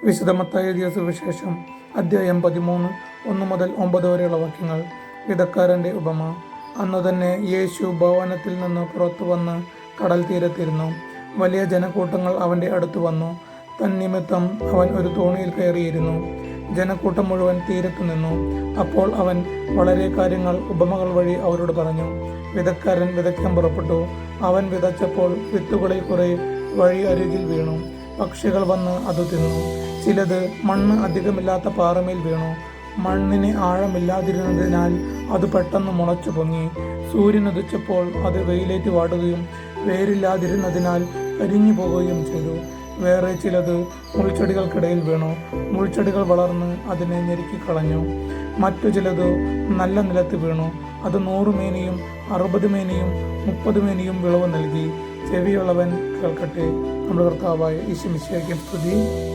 വിശുദ്ധ മത്തായി എഴുതിയ സുവിശേഷം അധ്യായം 13 1 മുതൽ 9 വരെയുള്ള വാക്യങ്ങൾ. വിതക്കാരൻ്റെ ഉപമ. അന്നു തന്നെ യേശു ഭവനത്തിൽ നിന്ന് പുറത്തു വന്ന് കടൽ തീരത്തിരുന്നു. വലിയ ജനക്കൂട്ടങ്ങൾ അവൻ്റെ അടുത്ത് വന്നു. തന്നിമിത്തം അവൻ ഒരു തോണിയിൽ കയറിയിരുന്നു. ജനക്കൂട്ടം മുഴുവൻ തീരത്തു നിന്നു. അപ്പോൾ അവൻ വളരെ കാര്യങ്ങൾ ഉപമകൾ വഴി അവരോട് പറഞ്ഞു. വിതക്കാരൻ വിതയ്ക്കാൻ പുറപ്പെട്ടു. അവൻ വിതച്ചപ്പോൾ വിത്തുകളിൽ കുറെ വഴി അരികിൽ വീണു. പക്ഷികൾ വന്ന് അത് തിന്നു. ചിലത് മണ്ണ് അധികമില്ലാത്ത പാറമേൽ വീണു. മണ്ണിന് ആഴമില്ലാതിരുന്നതിനാൽ അത് പെട്ടെന്ന് മുളച്ചു പൊങ്ങി. സൂര്യൻ ഉദിച്ചപ്പോൾ അത് വെയിലേറ്റ് വാടുകയും വേരില്ലാതിരുന്നതിനാൽ കരിഞ്ഞു പോകുകയും ചെയ്തു. വേറെ ചിലത് മുൾച്ചെടികൾക്കിടയിൽ വീണു. മുൾച്ചെടികൾ വളർന്ന് അതിനെ ഞെരുക്കിക്കളഞ്ഞു. മറ്റു ചിലത് നല്ല നിലത്ത് വീണു. അത് 100 മേനിയും 60 മേനിയും 30 മേനിയും വിളവ് നൽകി. ചെവിയുള്ളവൻ കേൾക്കട്ടെ. നമ്മുടെ കർത്താവായ യേശു മിശിഹായ്ക്ക് സ്തുതി.